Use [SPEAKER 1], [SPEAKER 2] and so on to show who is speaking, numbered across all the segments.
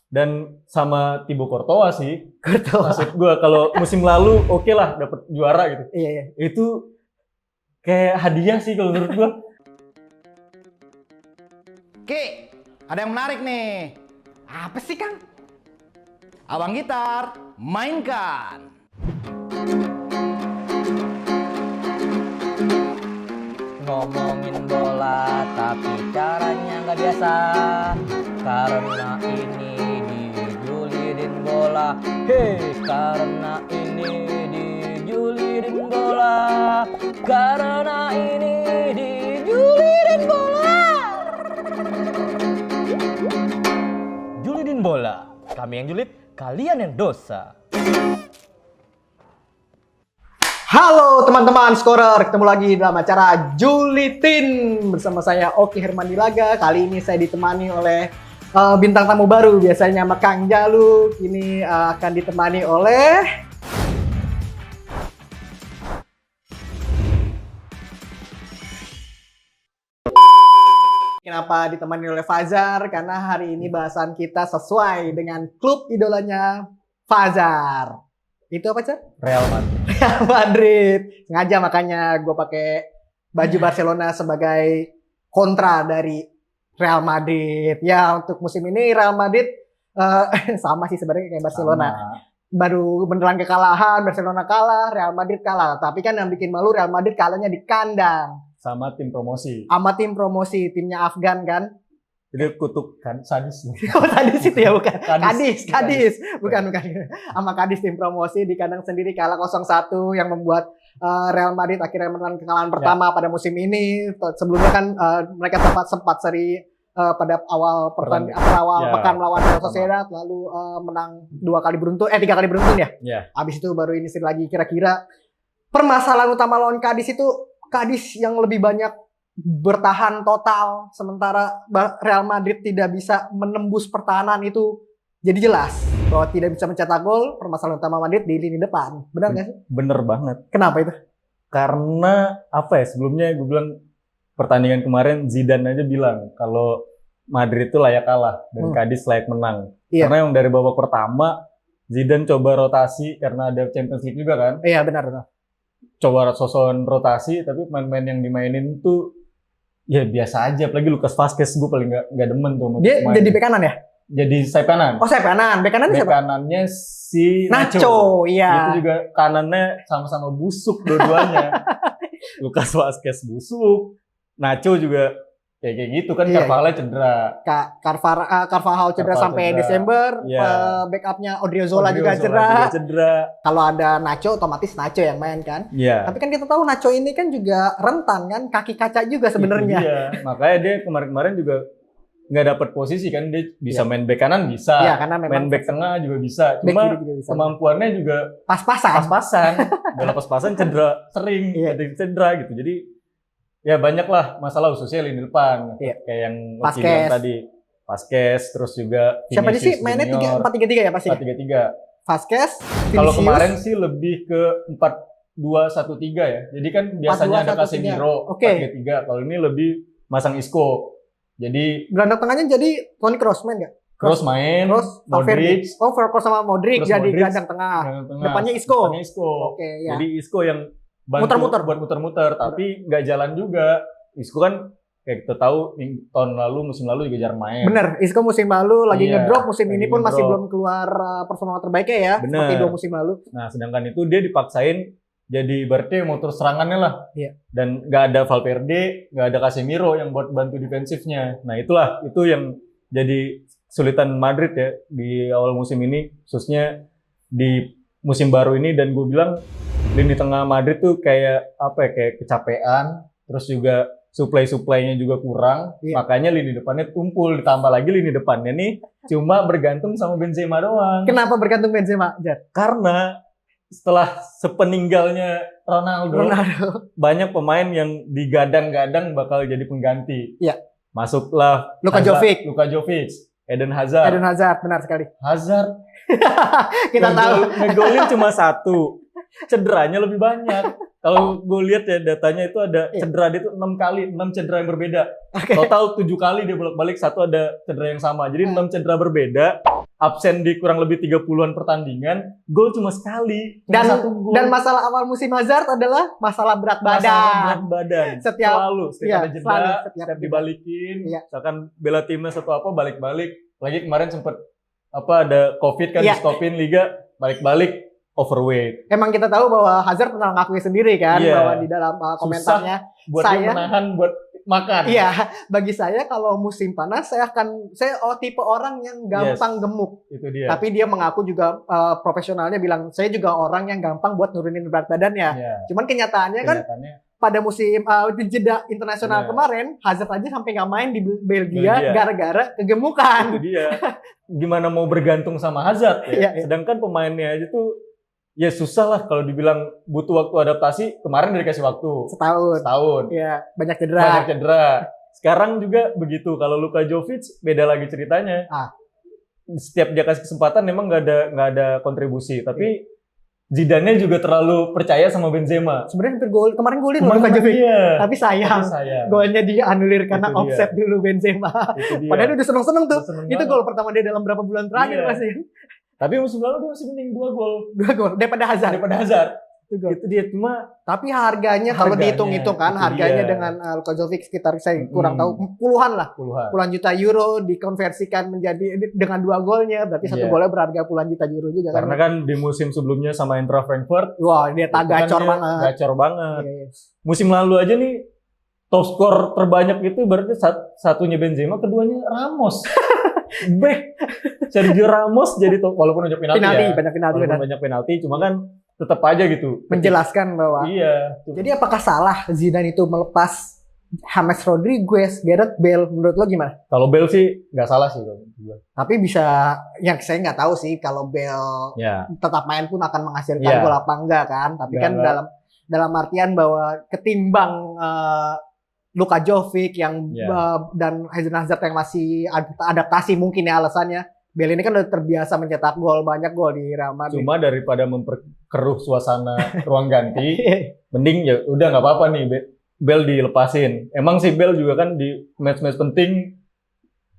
[SPEAKER 1] Dan sama Thibaut Courtois sih.
[SPEAKER 2] Courtois.
[SPEAKER 1] Maksud gue kalau musim lalu oke lah dapat juara gitu.
[SPEAKER 2] Iya.
[SPEAKER 1] Itu kayak hadiah sih kalau menurut gue.
[SPEAKER 3] Ki, ada yang menarik nih. Apa sih, Kang? Abang Gitar, mainkan.
[SPEAKER 4] Ngomongin bola tapi caranya nggak biasa, karena ini dijulitin bola. Karena ini dijulitin bola. Karena ini dijulitin bola. Julitin bola. Kami yang julid, kalian yang dosa.
[SPEAKER 2] Halo teman-teman scorer, ketemu lagi dalam acara Julitin bersama saya Oki Hermandilaga. Kali ini saya ditemani oleh bintang tamu baru, biasanya sama Kang Jalu. Ini akan ditemani oleh Kenapa ditemani oleh Fajar? Karena hari ini bahasan kita sesuai dengan klub idolanya Fajar. Itu apa, Car?
[SPEAKER 1] Real Madrid.
[SPEAKER 2] Real Madrid. Sengaja makanya gue pakai baju Barcelona sebagai kontra dari Real Madrid. Ya, untuk musim ini Real Madrid sama sih sebenarnya kayak Barcelona.
[SPEAKER 1] Sama.
[SPEAKER 2] Baru beneran kekalahan, Barcelona kalah, Real Madrid kalah. Tapi kan yang bikin malu Real Madrid kalahnya di kandang.
[SPEAKER 1] Sama tim promosi.
[SPEAKER 2] Sama tim promosi, timnya Afgan kan.
[SPEAKER 1] Jadi kutuk kan sadis.
[SPEAKER 2] Oh, Kadis itu ya, bukan?
[SPEAKER 1] Kadis.
[SPEAKER 2] Kadis. Bukan. Sama Kadis tim promosi di kandang sendiri kalah 0-1 yang membuat Real Madrid akhirnya menang kekalahan pertama pada musim ini. Sebelumnya kan mereka sempat seri pada awal pekan melawan Real Sociedad, lalu menang 3 kali beruntun ya.
[SPEAKER 1] Ya.
[SPEAKER 2] Habis itu baru ini seri lagi. Kira-kira permasalahan utama lawan Kadis itu Kadis yang lebih banyak bertahan total, sementara Real Madrid tidak bisa menembus pertahanan itu. Jadi jelas bahwa tidak bisa mencetak gol. Permasalahan utama Madrid di lini depan. Benar nggak sih?
[SPEAKER 1] Bener banget.
[SPEAKER 2] Kenapa itu?
[SPEAKER 1] Karena apa ya, sebelumnya gue bilang pertandingan kemarin Zidane aja bilang kalau Madrid itu layak kalah dan Kadis layak menang.
[SPEAKER 2] Iya.
[SPEAKER 1] Karena yang dari babak pertama Zidane coba rotasi karena ada Champions League juga kan.
[SPEAKER 2] Iya, benar.
[SPEAKER 1] Coba sosokan rotasi, tapi pemain-pemain yang dimainin tuh ya biasa aja. Apalagi Lucas Vazquez, gue paling nggak demen tuh.
[SPEAKER 2] Dia jadi bek kanan ya?
[SPEAKER 1] Jadi sayap kanan.
[SPEAKER 2] Oh, sayap kanan. Bek kanan
[SPEAKER 1] Bek
[SPEAKER 2] siapa?
[SPEAKER 1] kanannya si
[SPEAKER 2] Nacho, iya.
[SPEAKER 1] Itu juga kanannya sama-sama busuk dua-duanya. Lucas Vazquez busuk, Nacho juga kayak gitu kan.
[SPEAKER 2] Iya.
[SPEAKER 1] Carvalho cedera.
[SPEAKER 2] Carvajal cedera sampai Desember.
[SPEAKER 1] Iya.
[SPEAKER 2] Backupnya Odriozola juga cedera.
[SPEAKER 1] cedera.
[SPEAKER 2] Kalau ada Nacho, otomatis Nacho yang main kan.
[SPEAKER 1] Iya.
[SPEAKER 2] Tapi kan kita tahu Nacho ini kan juga rentan kan, kaki kaca juga sebenarnya.
[SPEAKER 1] Iya. Makanya dia kemarin juga nggak dapat posisi kan. Dia bisa main bek kanan bisa.
[SPEAKER 2] Iya, karena memang
[SPEAKER 1] main bek tengah juga bisa.
[SPEAKER 2] Bek
[SPEAKER 1] Cuma
[SPEAKER 2] kiri juga bisa.
[SPEAKER 1] kemampuannya juga pas-pasan. Bola pas-pasan cedera sering.
[SPEAKER 2] Iya.
[SPEAKER 1] Cedera gitu. Jadi ya banyak lah masalah khususnya lini depan.
[SPEAKER 2] Iya.
[SPEAKER 1] Kayak yang
[SPEAKER 2] Vazquez.
[SPEAKER 1] Oki bilang tadi. Vazquez, terus juga
[SPEAKER 2] Siapa aja sih
[SPEAKER 1] Vinicius
[SPEAKER 2] mainnya
[SPEAKER 1] Junior.
[SPEAKER 2] 4-3-3 ya pasti?
[SPEAKER 1] 4-3-3.
[SPEAKER 2] Vazquez,
[SPEAKER 1] Kalau
[SPEAKER 2] Vinicius,
[SPEAKER 1] kemarin sih lebih ke 4-2-1-3 ya. Jadi kan biasanya ada
[SPEAKER 2] 4-2-1-3.
[SPEAKER 1] Casemiro,
[SPEAKER 2] Oke.
[SPEAKER 1] 4-3-3. Kalau ini lebih masang Isco. Jadi
[SPEAKER 2] gelandang tengahnya jadi Toni Kroos main nggak?
[SPEAKER 1] Kroos main,
[SPEAKER 2] Kroos,
[SPEAKER 1] Modric,
[SPEAKER 2] Kroos sama Modric
[SPEAKER 1] Kroos,
[SPEAKER 2] jadi
[SPEAKER 1] Modric,
[SPEAKER 2] gelandang tengah.
[SPEAKER 1] tengah.
[SPEAKER 2] Depannya Isco.
[SPEAKER 1] Depannya Isco.
[SPEAKER 2] Oke, ya.
[SPEAKER 1] Jadi Isco yang bantu
[SPEAKER 2] Muter-muter.
[SPEAKER 1] buat muter-muter, tapi nggak jalan juga. Isco kan kayak kita tahu musim lalu juga jarang main.
[SPEAKER 2] Bener, Isco musim lalu lagi
[SPEAKER 1] Iya,
[SPEAKER 2] ngedrop, musim
[SPEAKER 1] lagi
[SPEAKER 2] ini pun masih
[SPEAKER 1] ngedrop.
[SPEAKER 2] belum keluar performa terbaiknya ya,
[SPEAKER 1] Bener.
[SPEAKER 2] seperti 2 musim lalu.
[SPEAKER 1] Nah, sedangkan itu dia dipaksain jadi berarti motor serangannya lah.
[SPEAKER 2] Iya.
[SPEAKER 1] Dan nggak ada Valverde, nggak ada Casemiro yang buat bantu defensifnya. Nah, itu yang jadi kesulitan Madrid ya di awal musim ini, khususnya di musim baru ini. Dan gue bilang lini tengah Madrid tuh kayak kayak kecapean, terus juga supply-nya juga kurang.
[SPEAKER 2] Iya.
[SPEAKER 1] Makanya lini depannya tumpul, ditambah lagi lini depannya nih cuma bergantung sama Benzema doang.
[SPEAKER 2] Kenapa bergantung Benzema, Jar?
[SPEAKER 1] Karena setelah sepeninggalnya Ronaldo, banyak pemain yang digadang-gadang bakal jadi pengganti.
[SPEAKER 2] Iya.
[SPEAKER 1] Masuklah
[SPEAKER 2] Luka Jovic,
[SPEAKER 1] Eden Hazard.
[SPEAKER 2] benar sekali.
[SPEAKER 1] Hazard
[SPEAKER 2] Kita tahu.
[SPEAKER 1] ngegolin cuma 1. Cederanya lebih banyak. Kalau gue lihat ya datanya itu ada cedera dia tuh 6 kali, 6 cedera yang berbeda.
[SPEAKER 2] Oke.
[SPEAKER 1] Total 7 kali dia bolak-balik, 1 ada cedera yang sama. Jadi 6 cedera berbeda. absen di kurang lebih 30-an pertandingan, gol cuma sekali. Cuma
[SPEAKER 2] Dan
[SPEAKER 1] satu gol.
[SPEAKER 2] dan masalah awal musim Hazard adalah masalah berat
[SPEAKER 1] Masalah
[SPEAKER 2] badan.
[SPEAKER 1] berat badan.
[SPEAKER 2] Setiap-
[SPEAKER 1] setiap
[SPEAKER 2] iya,
[SPEAKER 1] ada jeda,
[SPEAKER 2] selalu, setiap
[SPEAKER 1] setiap
[SPEAKER 2] jeda.
[SPEAKER 1] dibalikin.
[SPEAKER 2] Iya.
[SPEAKER 1] Misalkan bela timnas atau apa balik-balik. Lagi kemarin sempet ada COVID kan,
[SPEAKER 2] Iya.
[SPEAKER 1] di stopin liga, balik-balik overweight.
[SPEAKER 2] Emang kita tahu bahwa Hazard pernah ngakui sendiri kan
[SPEAKER 1] Iya.
[SPEAKER 2] bahwa di dalam komentarnya
[SPEAKER 1] Buat dia
[SPEAKER 2] Saya-
[SPEAKER 1] menahan buat makan.
[SPEAKER 2] iya, bagi saya kalau musim panas saya tipe orang yang gampang gemuk.
[SPEAKER 1] Itu dia.
[SPEAKER 2] Tapi dia mengaku juga profesionalnya bilang saya juga orang yang gampang buat nurunin berat badannya.
[SPEAKER 1] Iya.
[SPEAKER 2] Cuman kenyataannya kan
[SPEAKER 1] Kenyataannya
[SPEAKER 2] pada musim di jeda internasional
[SPEAKER 1] Benar.
[SPEAKER 2] kemarin Hazard aja sampai nggak main di
[SPEAKER 1] Belgia.
[SPEAKER 2] Belgia gara-gara kegemukan.
[SPEAKER 1] itu dia. Gimana mau bergantung sama Hazard ya?
[SPEAKER 2] Iya, iya.
[SPEAKER 1] Sedangkan pemainnya aja tuh ya susah lah kalau dibilang butuh waktu adaptasi. Kemarin udah dikasih waktu setahun.
[SPEAKER 2] Iya, banyak cedera.
[SPEAKER 1] Banyak cedera. Sekarang juga begitu. Kalau Luka Jovic beda lagi ceritanya. Setiap dia kasih kesempatan memang nggak ada kontribusi. Tapi Zidane juga terlalu percaya sama Benzema.
[SPEAKER 2] Sebenarnya hampir kemarin golin loh
[SPEAKER 1] Kemarin
[SPEAKER 2] Luka Jovic.
[SPEAKER 1] iya.
[SPEAKER 2] Tapi sayang,
[SPEAKER 1] Tapi sayang.
[SPEAKER 2] golnya dianulir karena
[SPEAKER 1] Itu dia.
[SPEAKER 2] offset dulu Benzema.
[SPEAKER 1] Itu dia.
[SPEAKER 2] Padahal udah seneng-seneng tuh.
[SPEAKER 1] Seneng
[SPEAKER 2] Itu
[SPEAKER 1] banget.
[SPEAKER 2] gol pertama dia dalam berapa bulan terakhir
[SPEAKER 1] Iya.
[SPEAKER 2] pasti.
[SPEAKER 1] Tapi musim lalu dia masih mending 2 gol
[SPEAKER 2] 2 gol daripada Hazard.
[SPEAKER 1] daripada Hazard.
[SPEAKER 2] Itu gol.
[SPEAKER 1] Itu dia cuma
[SPEAKER 2] Tapi harganya kalau
[SPEAKER 1] Harganya,
[SPEAKER 2] dihitung-hitung kan
[SPEAKER 1] itu
[SPEAKER 2] harganya
[SPEAKER 1] dia.
[SPEAKER 2] dengan Luka Jovic sekitar saya kurang
[SPEAKER 1] Mm-mm.
[SPEAKER 2] tahu puluhan lah.
[SPEAKER 1] puluhan.
[SPEAKER 2] Puluhan juta euro dikonversikan menjadi dengan 2 golnya berarti satu
[SPEAKER 1] Iya.
[SPEAKER 2] golnya berharga puluhan juta euro juga kan.
[SPEAKER 1] Karena kan di musim sebelumnya sama Eintracht Frankfurt
[SPEAKER 2] Wah, dia tak
[SPEAKER 1] itu kan
[SPEAKER 2] gacor
[SPEAKER 1] dia
[SPEAKER 2] banget.
[SPEAKER 1] Gacor banget.
[SPEAKER 2] Iya, iya.
[SPEAKER 1] Musim lalu aja nih top skor terbanyak itu berarti satunya Benzema, keduanya Ramos. Back Sergio Ramos jadi walaupun banyak penalti,
[SPEAKER 2] Penalti,
[SPEAKER 1] ya.
[SPEAKER 2] banyak penalti
[SPEAKER 1] Walaupun
[SPEAKER 2] benar.
[SPEAKER 1] banyak penalti cuma kan tetap aja gitu.
[SPEAKER 2] Menjelaskan bahwa
[SPEAKER 1] Iya.
[SPEAKER 2] jadi apakah salah Zidane itu melepas James Rodriguez, Gareth Bale menurut lo gimana?
[SPEAKER 1] Kalau Bale sih nggak salah sih kalau menurut gua.
[SPEAKER 2] Tapi bisa yang saya nggak tahu sih kalau Bale
[SPEAKER 1] Ya.
[SPEAKER 2] tetap main pun akan menghasilkan
[SPEAKER 1] Iya.
[SPEAKER 2] gol apa enggak kan? Tapi
[SPEAKER 1] Enggak,
[SPEAKER 2] kan
[SPEAKER 1] enggak.
[SPEAKER 2] dalam artian bahwa ketimbang Luka Jovic yang
[SPEAKER 1] Iya.
[SPEAKER 2] dan Eden Hazard yang masih adaptasi mungkin ya alasannya. Bale ini kan udah terbiasa mencetak gol, banyak gol di Real Madrid.
[SPEAKER 1] Cuma daripada memperkeruh suasana ruang ganti, mending ya udah nggak apa-apa nih Bale dilepasin. Emang sih Bale juga kan di match-match penting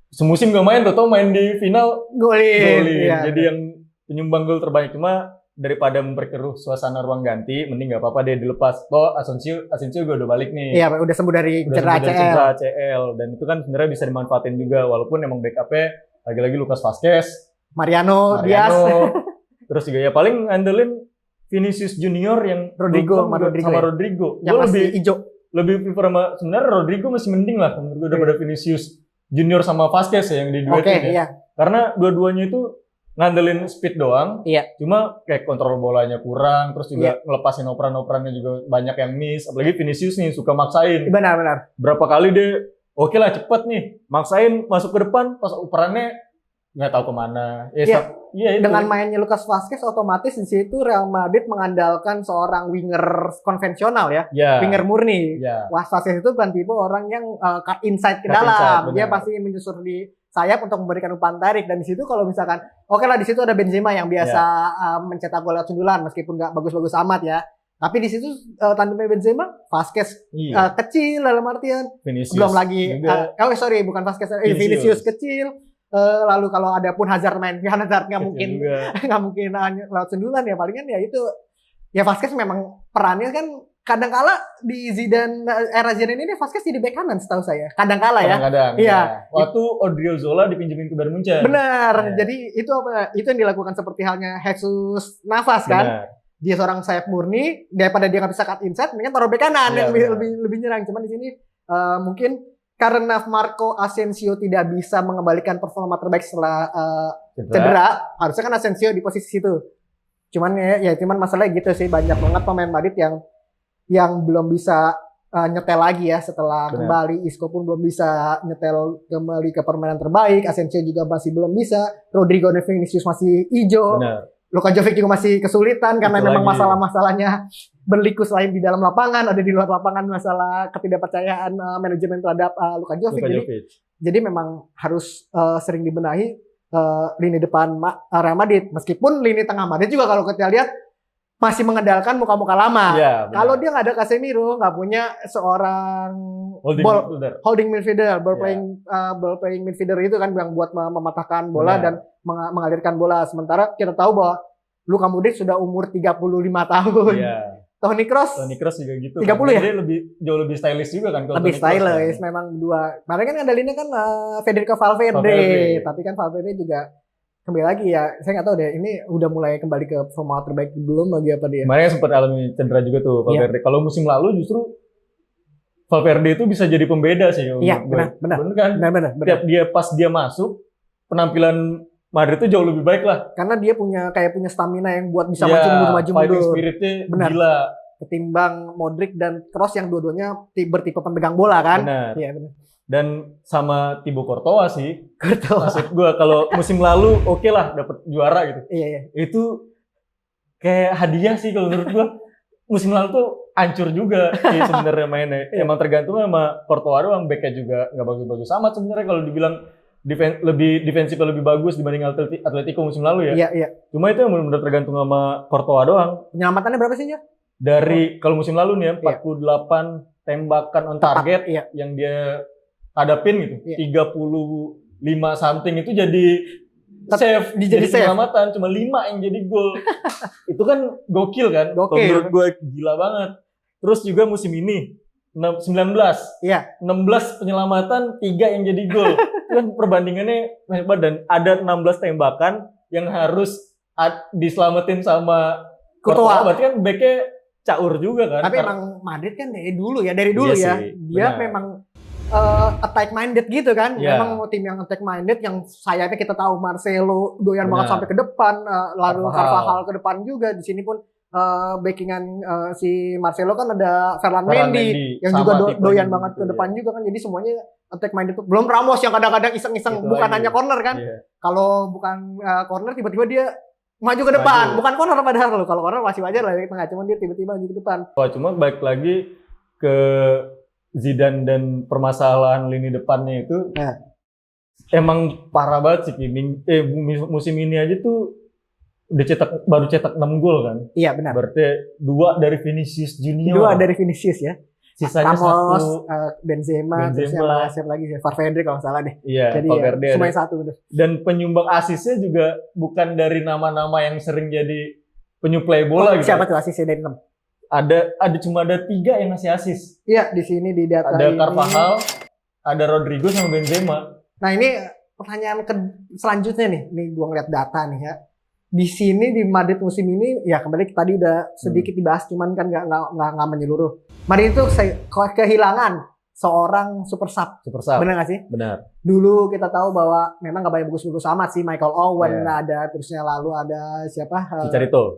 [SPEAKER 1] semusim gak main, tau main di final
[SPEAKER 2] golin.
[SPEAKER 1] golin.
[SPEAKER 2] Iya,
[SPEAKER 1] Jadi yang penyumbang gol terbanyak. Cuma daripada memperkeruh suasana ruang ganti, mending nggak apa-apa deh dilepas. Toh Asensio juga udah balik nih.
[SPEAKER 2] Iya, udah sembuh dari
[SPEAKER 1] Udah
[SPEAKER 2] cedera
[SPEAKER 1] sembuh dari
[SPEAKER 2] ACL.
[SPEAKER 1] cedera ACL dan itu kan sebenarnya bisa dimanfaatin juga walaupun emang backupnya lagi-lagi Lucas Vazquez,
[SPEAKER 2] Mariano Diaz,
[SPEAKER 1] terus juga ya paling ngandelin Vinicius Junior yang
[SPEAKER 2] Rodrigo
[SPEAKER 1] sama Rodrigo.
[SPEAKER 2] yang
[SPEAKER 1] Gue
[SPEAKER 2] masih hijau.
[SPEAKER 1] lebih prefer sama sebenarnya Rodrigo masih mending lah menurut gue daripada Vinicius Junior sama Vazquez ya yang di
[SPEAKER 2] Oke,
[SPEAKER 1] duetin ya.
[SPEAKER 2] iya.
[SPEAKER 1] Karena dua-duanya itu ngandelin speed doang.
[SPEAKER 2] Iya.
[SPEAKER 1] Cuma kayak kontrol bolanya kurang, terus juga ngelepasin operan-operannya juga banyak yang miss. Apalagi Vinicius nih suka maksain.
[SPEAKER 2] Benar.
[SPEAKER 1] Berapa kali dia oke lah cepet nih maksain masuk ke depan pas operannya nggak tahu kemana.
[SPEAKER 2] Iya.
[SPEAKER 1] Iya itu.
[SPEAKER 2] Dengan mainnya Lucas Vazquez otomatis di situ Real Madrid mengandalkan seorang winger konvensional ya,
[SPEAKER 1] ya.
[SPEAKER 2] winger murni.
[SPEAKER 1] Ya.
[SPEAKER 2] Vazquez itu bukan tipe orang yang cut inside ke
[SPEAKER 1] Cut
[SPEAKER 2] dalam.
[SPEAKER 1] inside,
[SPEAKER 2] Dia
[SPEAKER 1] benar.
[SPEAKER 2] pasti menyusur di sayap untuk memberikan umpan tarik dan di situ kalau misalkan oke lah di situ ada Benzema yang biasa mencetak gol lewat sundulan meskipun nggak bagus-bagus amat ya. Tapi di situ tandemnya Benzema, Vazquez
[SPEAKER 1] Iya.
[SPEAKER 2] kecil dalam artian
[SPEAKER 1] Vinicius.
[SPEAKER 2] belum lagi
[SPEAKER 1] juga.
[SPEAKER 2] sorry bukan Vazquez,
[SPEAKER 1] Vinicius.
[SPEAKER 2] Vinicius kecil. Lalu kalau ada pun Hazard main, ya Hazard nggak
[SPEAKER 1] Kecil
[SPEAKER 2] mungkin
[SPEAKER 1] juga.
[SPEAKER 2] nggak mungkin lewat sundulan ya palingan ya itu ya Vazquez memang perannya kan kadang-kala di Zidane era Zidane ini Vazquez jadi bek kanan setahu saya kadang-kala ya
[SPEAKER 1] Kadang-kadang.
[SPEAKER 2] Iya.
[SPEAKER 1] Ya. Waktu Odriozola dipinjemin ke Bayern Munchen.
[SPEAKER 2] benar
[SPEAKER 1] Ya.
[SPEAKER 2] jadi itu apa itu yang dilakukan seperti halnya Jesus Navas kan
[SPEAKER 1] Benar.
[SPEAKER 2] dia seorang sayap murni daripada dia nggak bisa cut inside mendingan taruh bek kanan
[SPEAKER 1] Iya,
[SPEAKER 2] yang
[SPEAKER 1] benar.
[SPEAKER 2] lebih nyerang cuman di sini mungkin karena Marco Asensio tidak bisa mengembalikan performa terbaik setelah cedera, harusnya kan Asensio di posisi situ. Cuman cuman masalahnya gitu sih banyak banget pemain Madrid yang belum bisa nyetel lagi ya setelah
[SPEAKER 1] Benar.
[SPEAKER 2] kembali. Isco pun belum bisa nyetel kembali ke permainan terbaik. Asensio juga masih belum bisa. Rodrigo dan Vinicius masih hijau.
[SPEAKER 1] Benar.
[SPEAKER 2] Luka Jovic juga masih kesulitan karena
[SPEAKER 1] Itu
[SPEAKER 2] memang
[SPEAKER 1] lagi.
[SPEAKER 2] masalah-masalahnya berliku selain di dalam lapangan, ada di luar lapangan masalah ketidakpercayaan manajemen terhadap Luka Jovic.
[SPEAKER 1] Luka
[SPEAKER 2] Jadi,
[SPEAKER 1] Jovic.
[SPEAKER 2] jadi memang harus sering dibenahi lini depan Real Madrid. Meskipun lini tengah Madrid juga kalau kita lihat masih mengandalkan muka-muka lama.
[SPEAKER 1] Iya, benar.
[SPEAKER 2] Kalau dia nggak ada Casemiro, nggak punya seorang holding midfielder, ball playing midfielder itu kan yang buat mematahkan bola dan mengalirkan bola. Sementara kita tahu bahwa Luka Modric sudah umur 35 tahun.
[SPEAKER 1] Iya.
[SPEAKER 2] Toni Kroos
[SPEAKER 1] juga gitu.
[SPEAKER 2] 30
[SPEAKER 1] kan.
[SPEAKER 2] ya?
[SPEAKER 1] Dia jauh lebih stylish juga kan.
[SPEAKER 2] Lebih stylish, memang dua. Kemarin kan ngandalinnya kan Federico Valverde. Tapi kan Valverde juga kembali lagi ya, saya nggak tahu deh, ini udah mulai kembali ke format terbaik belum lagi apa dia?
[SPEAKER 1] Kemarin sempat alami cedera juga tuh Valverde. Kalau musim lalu justru Valverde itu bisa jadi pembeda sih.
[SPEAKER 2] Iya, benar kan? Benar.
[SPEAKER 1] Pas dia masuk, penampilan Madrid itu jauh lebih baik lah.
[SPEAKER 2] Karena dia punya stamina yang buat bisa maju mundur.
[SPEAKER 1] Fighting spiritnya gila.
[SPEAKER 2] Ketimbang Modric dan Kroos yang dua-duanya bertipe pemegang bola kan?
[SPEAKER 1] Benar.
[SPEAKER 2] Iya benar.
[SPEAKER 1] Dan sama Thibaut Courtois sih. Maksud gue kalau musim lalu oke lah dapat juara gitu.
[SPEAKER 2] Iya.
[SPEAKER 1] Itu kayak hadiah sih kalau menurut gue. Musim lalu tuh hancur juga sih sebenarnya mainnya. Emang tergantung sama Courtois doang, backnya juga nggak bagus-bagus amat sebenarnya kalau dibilang defensif lebih bagus dibanding Atletico musim lalu ya.
[SPEAKER 2] Iya.
[SPEAKER 1] Cuma itu yang benar-benar tergantung sama Courtois doang.
[SPEAKER 2] Penyelamatannya berapa sih ya?
[SPEAKER 1] Dari kalau musim lalu nih ya 48 tembakan on target yang dia hadapin gitu. 35 something itu jadi save, jadi penyelamatan, cuma 5 yang jadi gol. Itu kan gokil kan? Menurut gue gila banget. Terus juga musim ini 19 penyelamatan, 3 yang jadi gol. Itu kan perbandingannya hebat dan ada 16 tembakan yang harus diselamatin sama Courtois. Berarti kan backnya caur juga kan.
[SPEAKER 2] Tapi emang Madrid kan dari dulu ya. Dia memang attack minded gitu kan. Memang tim yang attack minded yang sayapnya kita tahu Marcelo doyan banget sampai ke depan, lalu Carvajal ke depan juga. Di sini pun backingan si Marcelo kan ada Ferland Mendy yang juga doyan banget ke depan juga kan. Jadi semuanya attack minded. Belum Ramos yang kadang-kadang iseng-iseng
[SPEAKER 1] gitu
[SPEAKER 2] bukan hanya corner kan. Kalau bukan corner tiba-tiba dia maju ke depan. Bukan corner padahal kalau corner masih wajar lah di tengah, cuman dia tiba-tiba maju ke depan.
[SPEAKER 1] Cuma balik lagi ke Zidane dan permasalahan lini depannya itu emang parah banget sih. Musim ini aja tuh udah baru cetak 6 gol kan.
[SPEAKER 2] Iya benar.
[SPEAKER 1] Berarti 2 dari Vinicius Junior.
[SPEAKER 2] 2 dari Vinicius ya.
[SPEAKER 1] Sisanya
[SPEAKER 2] Ramos,
[SPEAKER 1] 1
[SPEAKER 2] Benzema, terus yang siapa lagi sih? Valverde kalau nggak salah deh.
[SPEAKER 1] Iya,
[SPEAKER 2] jadi
[SPEAKER 1] Valverde
[SPEAKER 2] semuanya 1 betul.
[SPEAKER 1] Dan penyumbang asisnya juga bukan dari nama-nama yang sering jadi penyuplai bola gitu.
[SPEAKER 2] Siapa tuh asisnya dari 6?
[SPEAKER 1] Cuma ada 3 yang ngasih asis.
[SPEAKER 2] Iya, di sini di data
[SPEAKER 1] ada ini. Carvajal, ada Rodrigo sama Benzema.
[SPEAKER 2] Nah, ini pertanyaan selanjutnya nih. Nih gua ngeliat data nih ya. Di sini di Madrid musim ini ya kembali tadi udah sedikit dibahas cuman kan nggak menyeluruh. Madrid itu kehilangan seorang super sub. Benar nggak sih?
[SPEAKER 1] Benar.
[SPEAKER 2] Dulu kita tahu bahwa memang nggak banyak bagus-bagus amat sih. Michael Owen ada, terusnya lalu ada siapa?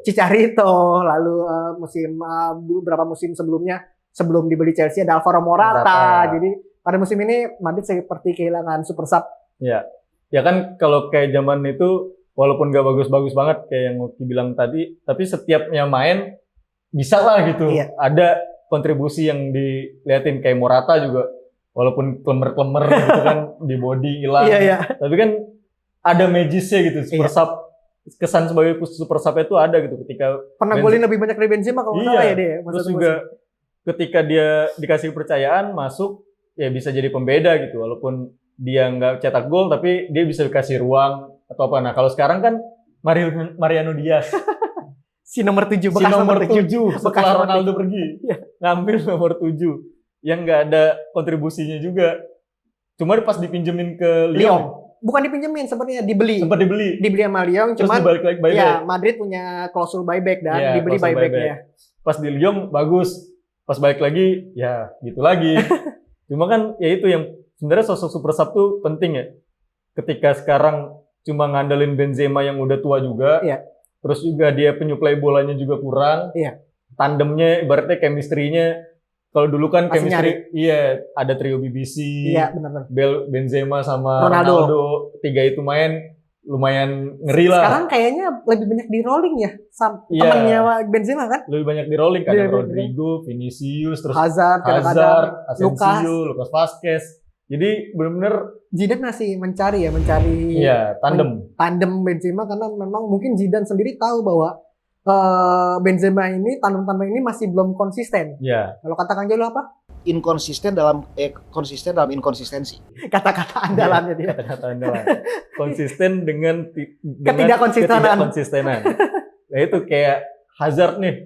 [SPEAKER 2] Chicharito. Lalu beberapa musim sebelumnya sebelum dibeli Chelsea ada Alvaro Morata. Jadi pada musim ini Madrid seperti kehilangan super sub.
[SPEAKER 1] Iya. Ya kan kalau kayak zaman itu walaupun gak bagus-bagus banget kayak yang Muki bilang tadi, tapi setiapnya main bisa lah gitu.
[SPEAKER 2] Iya.
[SPEAKER 1] Ada kontribusi yang diliatin kayak Morata juga, walaupun klemer-klemer gitu kan di body hilang.
[SPEAKER 2] Iya.
[SPEAKER 1] Tapi kan ada magisnya gitu. Super sub, kesan sebagai super sub itu ada gitu ketika
[SPEAKER 2] pernah golin lebih banyak dari Benzema kalau nggak salah ya dia.
[SPEAKER 1] Terus juga ketika dia dikasih kepercayaan masuk ya bisa jadi pembeda gitu, walaupun dia nggak cetak gol tapi dia bisa dikasih ruang atau apa. Nah kalau sekarang kan Mariano Diaz
[SPEAKER 2] si nomor 7
[SPEAKER 1] setelah Ronaldo pergi ngambil nomor 7 yang nggak ada kontribusinya juga, cuma pas dipinjemin ke Lyon.
[SPEAKER 2] Bukan dipinjemin sebenarnya, dibeli sama Lyon,
[SPEAKER 1] cuman
[SPEAKER 2] balik ya Madrid punya klausul buyback dan dibeli buybacknya.
[SPEAKER 1] Pas di Lyon bagus, pas balik lagi ya gitu lagi. Cuma kan ya itu yang sebenarnya sosok super sub tuh penting ya. Ketika sekarang cuma ngandelin Benzema yang udah tua juga, terus juga dia penyuplai bolanya juga kurang, tandemnya ibaratnya chemistry-nya, kalau dulu kan
[SPEAKER 2] masih
[SPEAKER 1] chemistry, ada trio BBC,
[SPEAKER 2] benar.
[SPEAKER 1] Benzema sama Ronaldo, 3 itu main lumayan ngeri lah.
[SPEAKER 2] Sekarang kayaknya lebih banyak di rolling ya, temannya Benzema kan?
[SPEAKER 1] Lebih banyak di rolling kan, Rodrigo, Vinicius, terus
[SPEAKER 2] Hazard,
[SPEAKER 1] Asensio, Lucas Vazquez. Jadi benar-benar
[SPEAKER 2] Zidane masih mencari
[SPEAKER 1] tandem
[SPEAKER 2] Benzema karena memang mungkin Zidane sendiri tahu bahwa Benzema ini tandem-tandem ini masih belum konsisten.
[SPEAKER 1] Ya,
[SPEAKER 2] Kalau kata Kang Jalo apa?
[SPEAKER 3] Konsisten dalam inkonsistensi.
[SPEAKER 2] Kata-kata andalannya dia.
[SPEAKER 1] kata-kata andalan. Konsisten dengan
[SPEAKER 2] Ketidakkonsistenan.
[SPEAKER 1] ketidakkonsistenan. Nah itu kayak Hazard nih,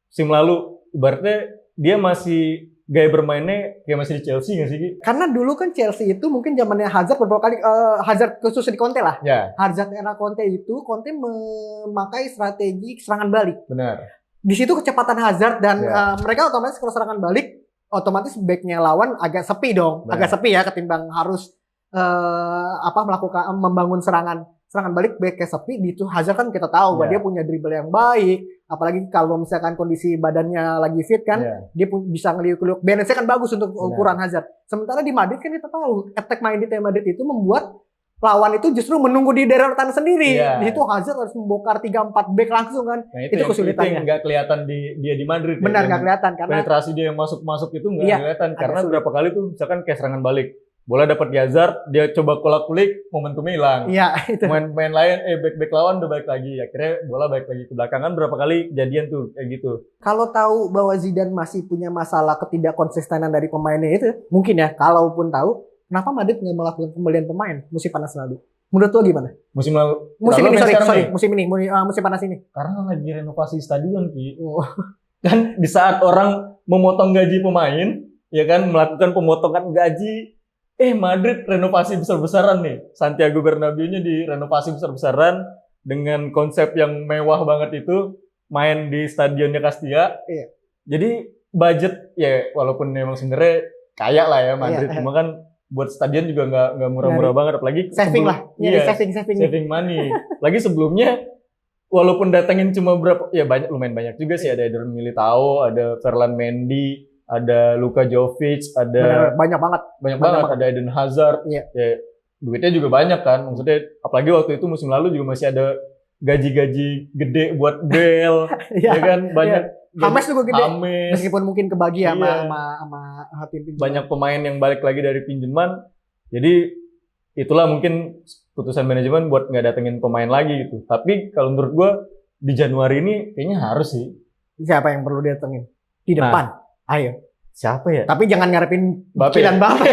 [SPEAKER 1] musim lalu ibaratnya dia masih gaya bermainnya kayak masih di Chelsea nggak sih Ki?
[SPEAKER 2] Karena dulu kan Chelsea itu mungkin zamannya Hazard beberapa kali Hazard khusus di Conte lah.
[SPEAKER 1] Ya,
[SPEAKER 2] Hazard era Conte itu Conte memakai strategi serangan balik.
[SPEAKER 1] benar.
[SPEAKER 2] Di situ kecepatan Hazard dan
[SPEAKER 1] Ya.
[SPEAKER 2] mereka otomatis kalau serangan balik otomatis backnya lawan agak sepi dong,
[SPEAKER 1] Benar.
[SPEAKER 2] agak sepi ya ketimbang harus melakukan membangun serangan balik backnya sepi. Di itu Hazard kan kita tahu bahwa
[SPEAKER 1] Ya.
[SPEAKER 2] dia punya dribble yang baik, apalagi kalau misalkan kondisi badannya lagi fit kan,
[SPEAKER 1] Ya.
[SPEAKER 2] dia bisa ngeliuk-ngeliuk. Balance-nya kan bagus untuk
[SPEAKER 1] Benar.
[SPEAKER 2] ukuran Hazard. Sementara di Madrid kan kita tahu attack minded Madrid itu membuat lawan itu justru menunggu di deretan sendiri.
[SPEAKER 1] Iya.
[SPEAKER 2] Di situ Hazard harus membongkar 3-4 back langsung kan.
[SPEAKER 1] Nah
[SPEAKER 2] Itu kesulitannya.
[SPEAKER 1] yang nggak kelihatan dia di Madrid. ya.
[SPEAKER 2] Benar
[SPEAKER 1] Yang
[SPEAKER 2] nggak kelihatan karena
[SPEAKER 1] penetrasi dia yang masuk itu nggak
[SPEAKER 2] Iya,
[SPEAKER 1] kelihatan
[SPEAKER 2] agak
[SPEAKER 1] karena
[SPEAKER 2] sulit.
[SPEAKER 1] beberapa kali tuh misalkan kayak serangan balik bola dapat di Hazard, dia coba kolak-kulik, momentumnya hilang.
[SPEAKER 2] iya itu.
[SPEAKER 1] Main lain back lawan udah balik lagi, akhirnya bola balik lagi ke belakang. Kan berapa kali jadian tuh kayak gitu.
[SPEAKER 2] Kalau tahu bahwa Zidane masih punya masalah ketidakkonsistenan dari pemainnya itu, mungkin ya, kalaupun tahu, kenapa Madrid nggak melakukan pembelian pemain musim panas lalu? Menurut lo gimana?
[SPEAKER 1] Musim lalu
[SPEAKER 2] Musim
[SPEAKER 1] lalu
[SPEAKER 2] ini,
[SPEAKER 1] kan sekarang
[SPEAKER 2] sorry,
[SPEAKER 1] nih,
[SPEAKER 2] musim panas ini.
[SPEAKER 1] karena lagi renovasi stadion Ki.
[SPEAKER 2] Oh,
[SPEAKER 1] Kan di saat orang memotong gaji pemain, ya kan melakukan pemotongan gaji, Madrid renovasi besar-besaran nih. Santiago Bernabeu-nya direnovasi besar-besaran dengan konsep yang mewah banget itu, main di stadionnya Castilla.
[SPEAKER 2] Iya.
[SPEAKER 1] Jadi budget ya walaupun memang sebenarnya kaya lah ya Madrid,
[SPEAKER 2] Iya.
[SPEAKER 1] cuma kan buat stadion juga nggak murah-murah banget, apalagi
[SPEAKER 2] saving lah, nyari
[SPEAKER 1] iya,
[SPEAKER 2] saving.
[SPEAKER 1] saving money. Lagi sebelumnya walaupun datengin cuma berapa, ya lumayan banyak juga sih, ada Eder Militao, ada Ferland Mendy, ada Luka Jovic, ada
[SPEAKER 2] Benar, banyak banget.
[SPEAKER 1] banyak
[SPEAKER 2] banyak
[SPEAKER 1] banget,
[SPEAKER 2] banget.
[SPEAKER 1] ada Eden Hazard.
[SPEAKER 2] Iya.
[SPEAKER 1] Ya, duitnya juga banyak kan, maksudnya apalagi waktu itu musim lalu juga masih ada gaji-gaji gede buat Bale, ya
[SPEAKER 2] Iya.
[SPEAKER 1] kan banyak.
[SPEAKER 2] James juga gede.
[SPEAKER 1] James.
[SPEAKER 2] Meskipun mungkin kebagi ya
[SPEAKER 1] Iya.
[SPEAKER 2] sama tim-tim.
[SPEAKER 1] Banyak pemain yang balik lagi dari pinjaman. Jadi itulah mungkin putusan manajemen buat nggak datengin pemain lagi gitu. Tapi kalau menurut gua di Januari ini kayaknya harus sih.
[SPEAKER 2] Siapa yang perlu didatengin? Di
[SPEAKER 1] Nah.
[SPEAKER 2] depan. Ayo.
[SPEAKER 1] Siapa ya?
[SPEAKER 2] Tapi jangan ngarepin
[SPEAKER 1] Mbappe.
[SPEAKER 2] Kylian Mbappe.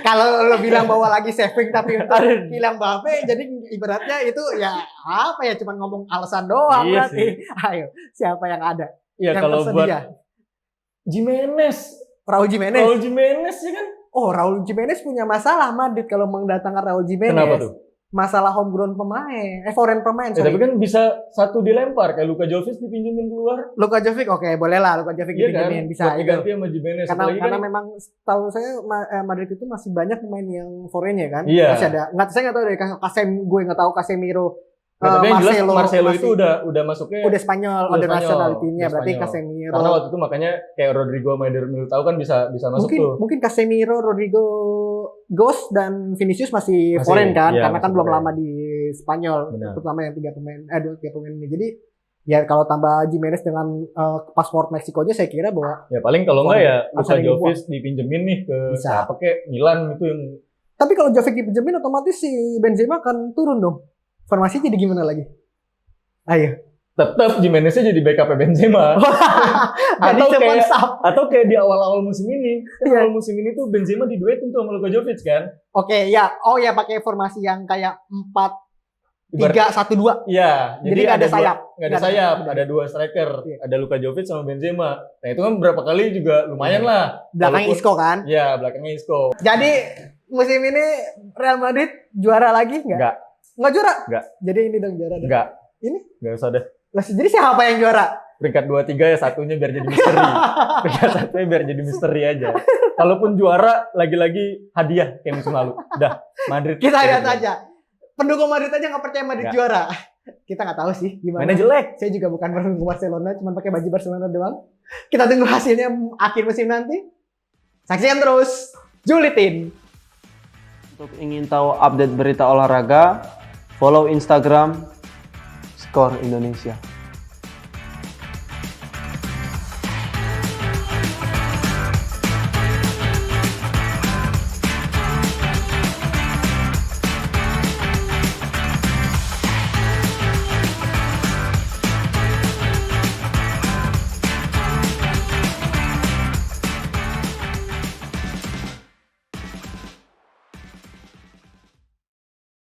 [SPEAKER 2] Kalau lo bilang bahwa lagi saving tapi untuk Kylian Mbappe, jadi ibaratnya itu ya apa ya, cuma ngomong alasan doang
[SPEAKER 1] Iya
[SPEAKER 2] berarti. Ayo, siapa yang ada?
[SPEAKER 1] Ya
[SPEAKER 2] yang
[SPEAKER 1] kalau buat
[SPEAKER 2] tersedia.
[SPEAKER 1] Jimenez,
[SPEAKER 2] Raul Jimenez.
[SPEAKER 1] Raul Jimenez ya kan?
[SPEAKER 2] Oh, Raul Jimenez punya masalah Madrid kalau mendatangkan Raul Jimenez.
[SPEAKER 1] Kenapa tuh?
[SPEAKER 2] Masalah homegrown pemain, foreign pemain.
[SPEAKER 1] Ya,
[SPEAKER 2] sorry.
[SPEAKER 1] tapi kan bisa satu dilempar kayak Luka Jovic dipinjemin keluar.
[SPEAKER 2] Luka Jovic, oke, boleh lah Luka Jovic
[SPEAKER 1] Iya kan?
[SPEAKER 2] dipinjemin, bisa
[SPEAKER 1] Buat
[SPEAKER 2] itu.
[SPEAKER 1] diganti sama Jimenez.
[SPEAKER 2] Karena
[SPEAKER 1] Apalagi kan
[SPEAKER 2] memang tahu saya Madrid itu masih banyak pemain yang foreign ya kan.
[SPEAKER 1] Iya.
[SPEAKER 2] Masih ada. Saya nggak tahu deh gue nggak tahu Casemiro.
[SPEAKER 1] Nah, tapi yang jelas Marcelo
[SPEAKER 2] masih-
[SPEAKER 1] itu udah masuknya
[SPEAKER 2] udah Spanyol,
[SPEAKER 1] udah
[SPEAKER 2] ada
[SPEAKER 1] Spanyol,
[SPEAKER 2] nationality-nya,
[SPEAKER 1] udah
[SPEAKER 2] berarti
[SPEAKER 1] Spanyol.
[SPEAKER 2] Casemiro.
[SPEAKER 1] karena waktu itu makanya kayak Rodrigo sama Eder Militao kan bisa masuk
[SPEAKER 2] mungkin
[SPEAKER 1] tuh.
[SPEAKER 2] mungkin Casemiro, Rodrigo, Ghost dan Vinicius masih
[SPEAKER 1] Masih,
[SPEAKER 2] foreign kan,
[SPEAKER 1] iya,
[SPEAKER 2] karena kan
[SPEAKER 1] masih
[SPEAKER 2] belum
[SPEAKER 1] foreign.
[SPEAKER 2] lama di Spanyol,
[SPEAKER 1] Benar.
[SPEAKER 2] terutama yang tiga pemain ini. Jadi ya kalau tambah Jimenez dengan paspor Meksikonya, saya kira bahwa
[SPEAKER 1] Ya paling kalau enggak ya Luka
[SPEAKER 2] Akan
[SPEAKER 1] Jovic dipinjemin nih ke
[SPEAKER 2] Bisa.
[SPEAKER 1] siapa kek, Milan itu yang
[SPEAKER 2] tapi kalau Jovic dipinjemin otomatis si Benzema akan turun dong. Formasi jadi gimana lagi? Ayo.
[SPEAKER 1] tetap Jimeneznya jadi backup Benzema.
[SPEAKER 2] Jadi
[SPEAKER 1] kayak-
[SPEAKER 2] sub.
[SPEAKER 1] Atau kayak di awal-awal musim ini. Kan
[SPEAKER 2] Iya.
[SPEAKER 1] awal musim ini tuh Benzema diduetin tuh sama Luka Jovic kan.
[SPEAKER 2] Oke, ya. Oh ya, pakai formasi yang kayak 4-3-1-2.
[SPEAKER 1] Iya,
[SPEAKER 2] Jadi nggak ada
[SPEAKER 1] dua-
[SPEAKER 2] sayap.
[SPEAKER 1] nggak ada
[SPEAKER 2] Nggak ada-
[SPEAKER 1] sayap,
[SPEAKER 2] nggak
[SPEAKER 1] ada dua striker,
[SPEAKER 2] Iya.
[SPEAKER 1] ada Luka Jovic sama Benzema. Nah itu kan berapa kali juga lumayan lah.
[SPEAKER 2] Belakangnya
[SPEAKER 1] Walaupun-
[SPEAKER 2] Isco kan.
[SPEAKER 1] Iya, belakangnya Isco.
[SPEAKER 2] Jadi musim ini Real Madrid juara lagi nggak?
[SPEAKER 1] Enggak,
[SPEAKER 2] Nggak juara?
[SPEAKER 1] Nggak.
[SPEAKER 2] Jadi ini dong juara. dong.
[SPEAKER 1] enggak.
[SPEAKER 2] Ini?
[SPEAKER 1] Enggak usah deh.
[SPEAKER 2] Lah, jadi siapa yang juara?
[SPEAKER 1] Peringkat 2-3 ya satunya biar jadi misteri. Peringkat satunya biar jadi misteri aja. Kalaupun juara lagi-lagi hadiah kayak musim lalu. Udah, Madrid.
[SPEAKER 2] Kita lihat aja. Pendukung Madrid aja nggak percaya Madrid
[SPEAKER 1] Nggak.
[SPEAKER 2] juara. Kita nggak tahu sih gimana.
[SPEAKER 1] Mainnya jelek.
[SPEAKER 2] Saya juga bukan pendukung Barcelona, cuma pakai baju Barcelona doang. Kita tunggu hasilnya akhir musim nanti. Saksikan terus Julitin.
[SPEAKER 5] Untuk ingin tahu update berita olahraga, follow Instagram Skor Indonesia.